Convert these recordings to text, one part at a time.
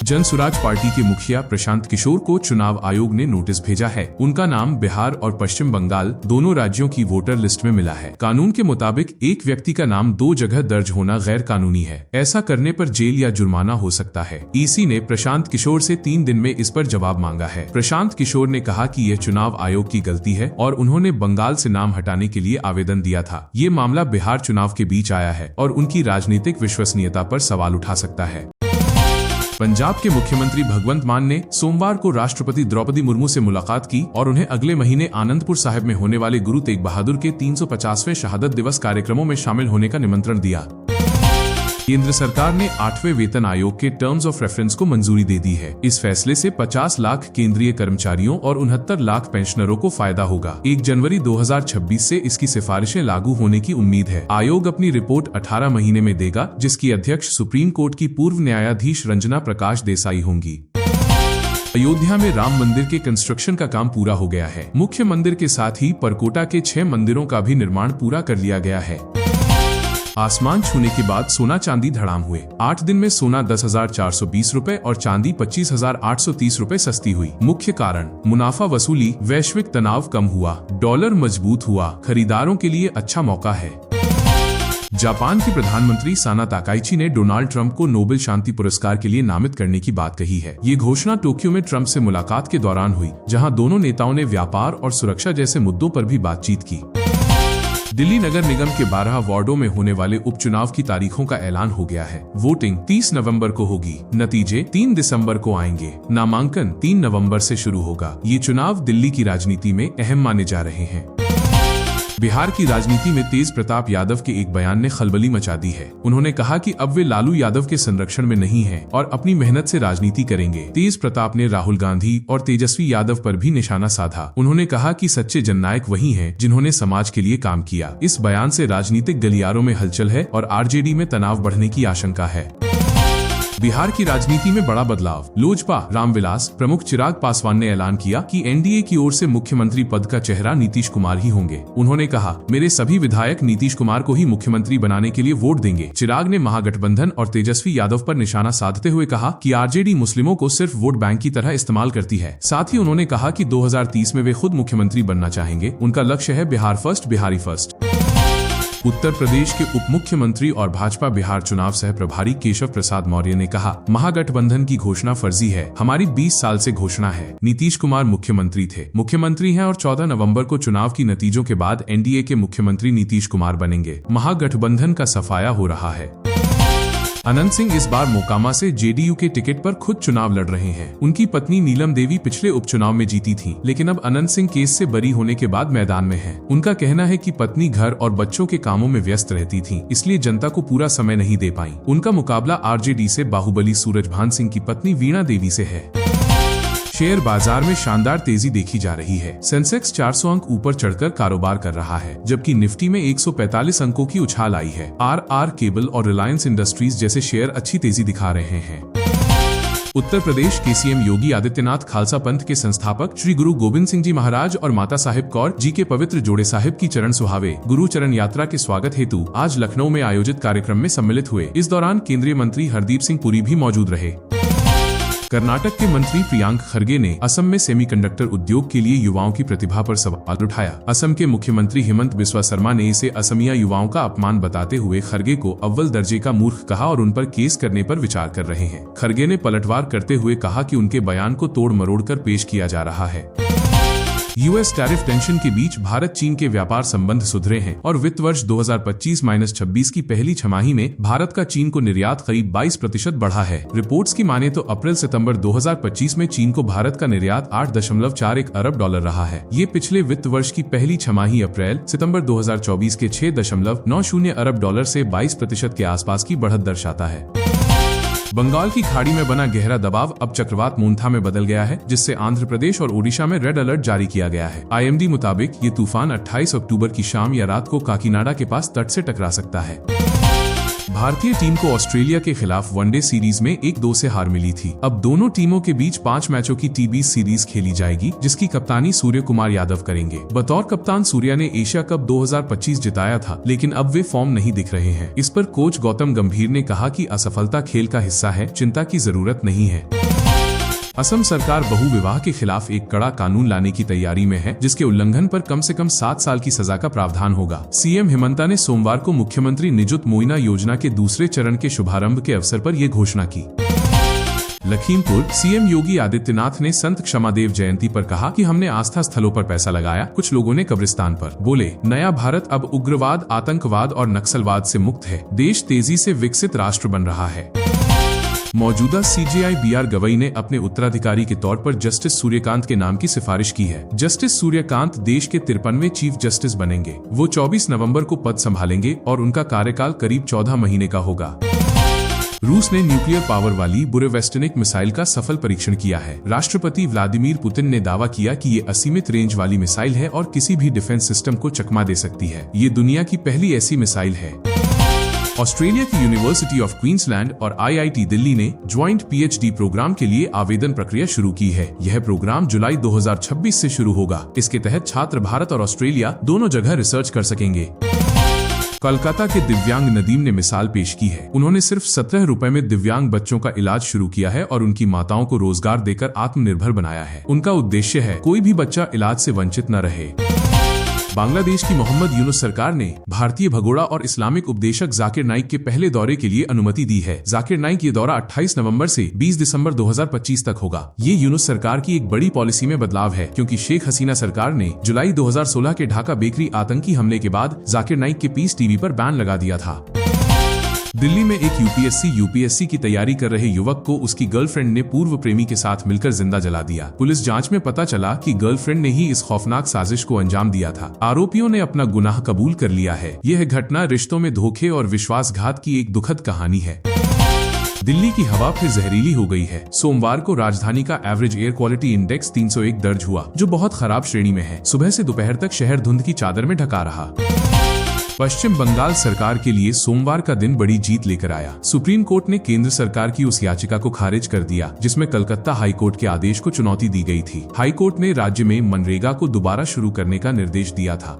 Jan Suraaj party के मुखिया प्रशांत किशोर को चुनाव आयोग ने नोटिस भेजा है। उनका नाम बिहार और पश्चिम बंगाल दोनों राज्यों की वोटर लिस्ट में मिला है। कानून के मुताबिक एक व्यक्ति का नाम 2 जगह दर्ज होना गैर कानूनी है। ऐसा करने पर जेल या जुर्माना हो सकता है। ईसी ने प्रशांत किशोर से 3 दिन में इस पर जवाब मांगा है। प्रशांत किशोर ने कहा कि यह चुनाव आयोग की गलती है और उन्होंने बंगाल से नाम हटाने के लिए आवेदन दिया था। ये मामला बिहार चुनाव के बीच आया है और उनकी राजनीतिक विश्वसनीयता पर सवाल उठा सकता है। पंजाब के मुख्यमंत्री भगवंत मान ने सोमवार को राष्ट्रपति द्रौपदी मुर्मू से मुलाकात की और उन्हें अगले महीने आनंदपुर साहिब में होने वाले गुरु तेग बहादुर के 350वें शहादत दिवस कार्यक्रमों में शामिल होने का निमंत्रण दिया। केंद्र सरकार ने 8वें वेतन आयोग के टर्म्स ऑफ रेफरेंस को मंजूरी दे दी है। इस फैसले से 50 लाख केंद्रीय कर्मचारियों और 69 लाख पेंशनरों को फायदा होगा। 1 जनवरी 2026 से इसकी सिफारिशें लागू होने की उम्मीद है। आयोग अपनी रिपोर्ट 18 महीने में देगा, जिसकी अध्यक्ष सुप्रीम कोर्ट की पूर्व न्यायाधीश रंजना प्रकाश देसाई होंगी। अयोध्या में राम मंदिर के कंस्ट्रक्शन का काम पूरा हो गया है। मुख्य मंदिर के साथ ही परकोटा के 6 मंदिरों का भी निर्माण पूरा कर लिया गया है। आसमान छूने के बाद सोना चांदी धड़ाम हुए। 8 दिन में सोना 10,420 रुपए और चांदी 25,830 रुपए सस्ती हुई। मुख्य कारण मुनाफा वसूली, वैश्विक तनाव कम हुआ, डॉलर मजबूत हुआ, खरीदारों के लिए अच्छा मौका है। जापान की प्रधानमंत्री साना ताकाइची ने डोनाल्ड ट्रंप को नोबेल शांति पुरस्कार के लिए नामित करने की बात कही है। ये घोषणा टोक्यो में ट्रंप से मुलाकात के दौरान हुई, जहां दोनों नेताओं ने व्यापार और सुरक्षा जैसे मुद्दों पर भी बातचीत की। दिल्ली नगर निगम के 12 वार्डों में होने वाले उपचुनाव की तारीखों का ऐलान हो गया है। वोटिंग 30 नवंबर को होगी। नतीजे 3 दिसंबर को आएंगे। नामांकन 3 नवंबर से शुरू होगा। ये चुनाव दिल्ली की राजनीति में अहम माने जा रहे हैं। बिहार की राजनीति में तेज प्रताप यादव के एक बयान ने खलबली मचा दी है। उन्होंने कहा कि अब वे लालू यादव के संरक्षण में नहीं हैं और अपनी मेहनत से राजनीति करेंगे। तेज प्रताप ने राहुल गांधी और तेजस्वी यादव पर भी निशाना साधा। उन्होंने कहा कि सच्चे जननायक वही हैं जिन्होंने समाज के लिए काम किया। इस बयान से राजनीतिक गलियारों में हलचल है और आरजेडी में तनाव बढ़ने की आशंका है। बिहार की राजनीति में बड़ा बदलाव। लोजपा रामविलास प्रमुख चिराग पासवान ने ऐलान किया कि एनडीए की ओर से मुख्यमंत्री पद का चेहरा नीतीश कुमार ही होंगे। उन्होंने कहा, मेरे सभी विधायक नीतीश कुमार को ही मुख्यमंत्री बनाने के लिए वोट देंगे। चिराग ने महागठबंधन और तेजस्वी यादव पर निशाना साधते हुए कहा कि आरजेडी मुस्लिमों को सिर्फ वोट बैंक की तरह इस्तेमाल करती है। साथ ही उन्होंने कहा कि 2030 में वे खुद मुख्यमंत्री बनना चाहेंगे। उनका लक्ष्य है बिहार फर्स्ट, बिहारी फर्स्ट। उत्तर प्रदेश के उप मुख्यमंत्री और भाजपा बिहार चुनाव सह प्रभारी केशव प्रसाद मौर्य ने कहा, महागठबंधन की घोषणा फर्जी है। हमारी 20 साल से घोषणा है। नीतीश कुमार मुख्यमंत्री हैं और 14 नवंबर को चुनाव की नतीजों के बाद एनडीए के मुख्यमंत्री नीतीश कुमार बनेंगे। महागठबंधन का सफाया हो रहा है। अनंत सिंह इस बार मोकामा से जेडीयू के टिकट पर खुद चुनाव लड़ रहे हैं। उनकी पत्नी नीलम देवी पिछले उपचुनाव में जीती थी, लेकिन अब अनंत सिंह केस से बरी होने के बाद मैदान में हैं। उनका कहना है कि पत्नी घर और बच्चों के कामों में व्यस्त रहती थी, इसलिए जनता को पूरा समय नहीं दे पाई। उनका मुकाबला आरजेडी से बाहुबली सूरजभान सिंह की पत्नी वीणा देवी से है। शेयर बाजार में शानदार तेजी देखी जा रही है। सेंसेक्स 400 अंक ऊपर चढ़कर कारोबार कर रहा है, जबकि निफ्टी में 145 अंकों की उछाल आई है। आर केबल और रिलायंस इंडस्ट्रीज जैसे शेयर अच्छी तेजी दिखा रहे हैं। उत्तर प्रदेश के सीएम योगी आदित्यनाथ खालसा पंथ के संस्थापक श्री गुरु गोविंद सिंह जी महाराज और माता साहिब कौर जी के पवित्र जोड़े साहिब की चरण सुहावे गुरु चरण यात्रा के स्वागत हेतु आज लखनऊ में आयोजित कार्यक्रम में सम्मिलित हुए। इस दौरान केंद्रीय मंत्री हरदीप सिंह पुरी भी मौजूद रहे। कर्नाटक के मंत्री प्रियांक खरगे ने असम में सेमीकंडक्टर उद्योग के लिए युवाओं की प्रतिभा पर सवाल उठाया। असम के मुख्यमंत्री हिमंत बिस्वा शर्मा ने इसे असमिया युवाओं का अपमान बताते हुए खरगे को अव्वल दर्जे का मूर्ख कहा और उन पर केस करने पर विचार कर रहे हैं। खरगे ने पलटवार करते हुए कहा कि उनके बयान को तोड़ मरोड़ कर पेश किया जा रहा है। यूएस टैरिफ टेंशन के बीच भारत चीन के व्यापार संबंध सुधरे हैं और वित्त वर्ष 2025-26 की पहली छमाही में भारत का चीन को निर्यात करीब 22% बढ़ा है। रिपोर्ट्स की माने तो अप्रैल सितंबर 2025 में चीन को भारत का निर्यात 8.41 अरब डॉलर रहा है। ये पिछले वित्त वर्ष की पहली छमाही अप्रैल सितंबर 2024 के 6.90 अरब डॉलर से 22% के आसपास की बढ़त दर्शाता है। बंगाल की खाड़ी में बना गहरा दबाव अब चक्रवात मोन्था में बदल गया है, जिससे आंध्र प्रदेश और ओडिशा में रेड अलर्ट जारी किया गया है। आईएमडी मुताबिक ये तूफान 28 अक्टूबर की शाम या रात को काकीनाडा के पास तट से टकरा सकता है। भारतीय टीम को ऑस्ट्रेलिया के खिलाफ वनडे सीरीज में 1-2 से हार मिली थी। अब दोनों टीमों के बीच 5 मैचों की T20 सीरीज खेली जाएगी, जिसकी कप्तानी सूर्य कुमार यादव करेंगे। बतौर कप्तान सूर्या ने एशिया कप 2025 जिताया था, लेकिन अब वे फॉर्म नहीं दिख रहे हैं। इस पर कोच गौतम गंभीर ने कहा कि असफलता खेल का हिस्सा है, चिंता की जरूरत नहीं है। असम सरकार बहुविवाह के खिलाफ एक कड़ा कानून लाने की तैयारी में है, जिसके उल्लंघन पर कम से कम 7 साल की सजा का प्रावधान होगा। सीएम हिमंता ने सोमवार को मुख्यमंत्री निजुत मोइना योजना के दूसरे चरण के शुभारंभ के अवसर पर यह घोषणा की। लखीमपुर सीएम योगी आदित्यनाथ ने संत क्षमादेव जयंती पर कहा कि हमने आस्था स्थलों पर पैसा लगाया, कुछ लोगों ने कब्रिस्तान पर। बोले, नया भारत अब उग्रवाद, आतंकवाद और नक्सलवाद से मुक्त है। देश तेजी से विकसित राष्ट्र बन रहा है। मौजूदा सीजेआई बीआर गवई ने अपने उत्तराधिकारी के तौर पर जस्टिस सूर्यकांत के नाम की सिफारिश की है। जस्टिस सूर्यकांत देश के 53वें चीफ जस्टिस बनेंगे। वो 24 नवंबर को पद संभालेंगे और उनका कार्यकाल करीब 14 महीने का होगा। रूस ने न्यूक्लियर पावर वाली बुरेवेस्टनिक मिसाइल का सफल परीक्षण किया है। राष्ट्रपति व्लादिमीर पुतिन ने दावा किया कि ये असीमित रेंज वाली मिसाइल है और किसी भी डिफेंस सिस्टम को चकमा दे सकती है। ये दुनिया की पहली ऐसी मिसाइल है। ऑस्ट्रेलिया की यूनिवर्सिटी ऑफ क्वींसलैंड और आईआईटी दिल्ली ने ज्वाइंट पीएचडी प्रोग्राम के लिए आवेदन प्रक्रिया शुरू की है। यह प्रोग्राम जुलाई 2026 से शुरू होगा। इसके तहत छात्र भारत और ऑस्ट्रेलिया दोनों जगह रिसर्च कर सकेंगे। कोलकाता के दिव्यांग नदीम ने मिसाल पेश की है। उन्होंने सिर्फ 17 रुपए में दिव्यांग बच्चों का इलाज शुरू किया है और उनकी माताओं को रोजगार देकर आत्मनिर्भर बनाया है। उनका उद्देश्य है कोई भी बच्चा इलाज से वंचित न रहे। बांग्लादेश की मोहम्मद यूनुस सरकार ने भारतीय भगोड़ा और इस्लामिक उपदेशक जाकिर नाइक के पहले दौरे के लिए अनुमति दी है। जाकिर नाइक ये दौरा 28 नवंबर से 20 दिसंबर 2025 तक होगा। ये यूनुस सरकार की एक बड़ी पॉलिसी में बदलाव है, क्योंकि शेख हसीना सरकार ने जुलाई 2016 के ढाका बेकरी आतंकी हमले के बाद जाकिर नाइक के पीस टीवी पर बैन लगा दिया था। दिल्ली में एक यूपीएससी की तैयारी कर रहे युवक को उसकी गर्लफ्रेंड ने पूर्व प्रेमी के साथ मिलकर जिंदा जला दिया। पुलिस जांच में पता चला कि गर्लफ्रेंड ने ही इस खौफनाक साजिश को अंजाम दिया था। आरोपियों ने अपना गुनाह कबूल कर लिया है। यह घटना रिश्तों में धोखे और विश्वासघात की एक दुखद कहानी है। दिल्ली की हवा फिर जहरीली हो गई है। सोमवार को राजधानी का एवरेज एयर क्वालिटी इंडेक्स 301 दर्ज हुआ, जो बहुत खराब श्रेणी में है। सुबह से दोपहर तक शहर धुंध की चादर में ढका रहा। पश्चिम बंगाल सरकार के लिए सोमवार का दिन बड़ी जीत लेकर आया। सुप्रीम कोर्ट ने केंद्र सरकार की उस याचिका को खारिज कर दिया, जिसमें कलकत्ता हाई कोर्ट के आदेश को चुनौती दी गई थी। हाई कोर्ट ने राज्य में मनरेगा को दोबारा शुरू करने का निर्देश दिया था।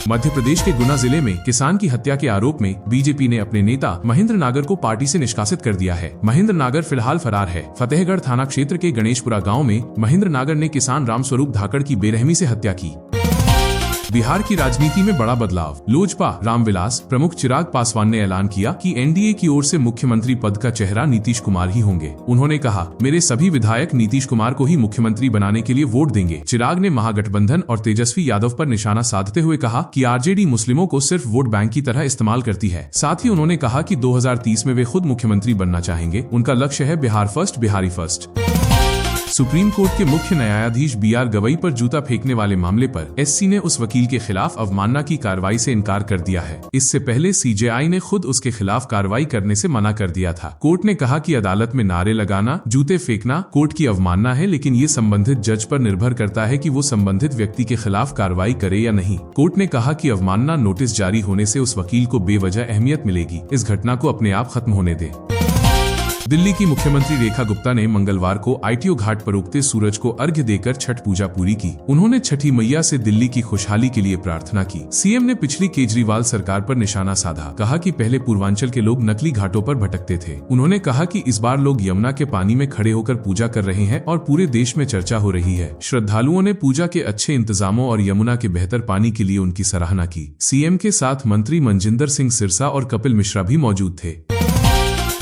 मध्य प्रदेश के गुना जिले में किसान की हत्या के आरोप में बीजेपी ने अपने नेता महेंद्र नागर को पार्टी से निष्कासित कर दिया है। महेंद्र नागर फिलहाल फरार है। फतेहगढ़ थाना क्षेत्र के गणेशपुरा गांव में महेंद्र नागर ने किसान रामस्वरूप धाकड़ की बेरहमी से हत्या की। बिहार की राजनीति में बड़ा बदलाव। लोजपा रामविलास प्रमुख चिराग पासवान ने ऐलान किया कि एनडीए की ओर से मुख्यमंत्री पद का चेहरा नीतीश कुमार ही होंगे। उन्होंने कहा, मेरे सभी विधायक नीतीश कुमार को ही मुख्यमंत्री बनाने के लिए वोट देंगे। चिराग ने महागठबंधन और तेजस्वी यादव पर निशाना साधते हुए कहा कि आरजेडी मुस्लिमों को सिर्फ वोट बैंक की तरह इस्तेमाल करती है। साथ ही उन्होंने कहा कि 2030 में वे खुद मुख्यमंत्री बनना चाहेंगे। उनका लक्ष्य है Bihar first, Bihari first. Supreme court के मुख्य न्यायाधीश बीआर गवई पर जूता फेंकने वाले मामले पर एससी ने उस वकील के खिलाफ अवमानना की कार्रवाई से इनकार कर दिया है। इससे पहले सीजेआई ने खुद उसके खिलाफ कार्रवाई करने से मना कर दिया था। कोर्ट ने कहा कि अदालत में नारे लगाना, जूते फेंकना कोर्ट की अवमानना है, लेकिन ये संबंधित जज पर निर्भर करता है कि वो संबंधित व्यक्ति के खिलाफ कार्रवाई करे या नहीं। कोर्ट ने कहा कि अवमानना नोटिस जारी होने से उस वकील को बेवजह अहमियत मिलेगी। इस घटना को अपने आप खत्म होने दे। दिल्ली की मुख्यमंत्री रेखा गुप्ता ने मंगलवार को आईटीओ घाट पर उगते सूरज को अर्घ्य देकर छठ पूजा पूरी की। उन्होंने छठी मैया से दिल्ली की खुशहाली के लिए प्रार्थना की। सीएम ने पिछली केजरीवाल सरकार पर निशाना साधा। कहा कि पहले पूर्वांचल के लोग नकली घाटों पर भटकते थे। उन्होंने कहा कि इस बार लोग यमुना के पानी में खड़े होकर पूजा कर रहे हैं और पूरे देश में चर्चा हो रही है। श्रद्धालुओं ने पूजा के अच्छे इंतजामों और यमुना के बेहतर पानी के लिए उनकी सराहना की। सीएम के साथ मंत्री मनजिंदर सिंह सिरसा और कपिल मिश्रा भी मौजूद थे।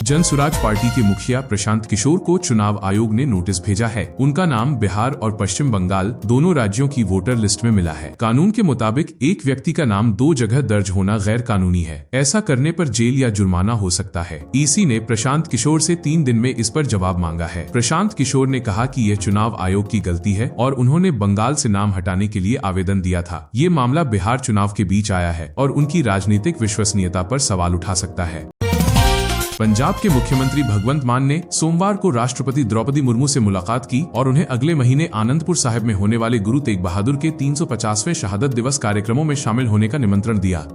जन सुराज पार्टी के मुखिया प्रशांत किशोर को चुनाव आयोग ने नोटिस भेजा है। उनका नाम बिहार और पश्चिम बंगाल दोनों राज्यों की वोटर लिस्ट में मिला है। कानून के मुताबिक एक व्यक्ति का नाम 2 जगह दर्ज होना गैर कानूनी है। ऐसा करने पर जेल या जुर्माना हो सकता है। ईसी ने प्रशांत किशोर से 3 दिन में इस पर जवाब मांगा है। प्रशांत किशोर ने कहा कि यह चुनाव आयोग की गलती है और उन्होंने बंगाल से नाम हटाने के लिए आवेदन दिया था। ये मामला बिहार चुनाव के बीच आया है और उनकी राजनीतिक विश्वसनीयता पर सवाल उठा सकता है। पंजाब के मुख्यमंत्री भगवंत मान ने सोमवार को राष्ट्रपति द्रौपदी मुर्मू से मुलाकात की और उन्हें अगले महीने आनंदपुर साहिब में होने वाले गुरु तेग बहादुर के 350वें शहादत दिवस कार्यक्रमों में शामिल होने का निमंत्रण दिया।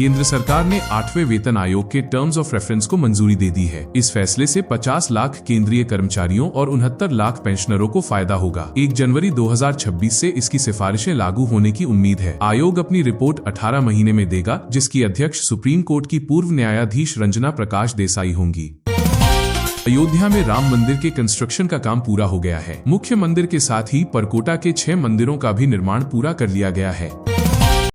केंद्र सरकार ने 8वें वेतन आयोग के टर्म्स ऑफ रेफरेंस को मंजूरी दे दी है। इस फैसले से 50 लाख केंद्रीय कर्मचारियों और 69 लाख पेंशनरों को फायदा होगा। 1 जनवरी 2026 से इसकी सिफारिशें लागू होने की उम्मीद है। आयोग अपनी रिपोर्ट 18 महीने में देगा, जिसकी अध्यक्ष सुप्रीम कोर्ट की पूर्व न्यायाधीश रंजना प्रकाश देसाई होंगी। अयोध्या में राम मंदिर के कंस्ट्रक्शन का काम पूरा हो गया है। मुख्य मंदिर के साथ ही परकोटा के 6 मंदिरों का भी निर्माण पूरा कर लिया गया है।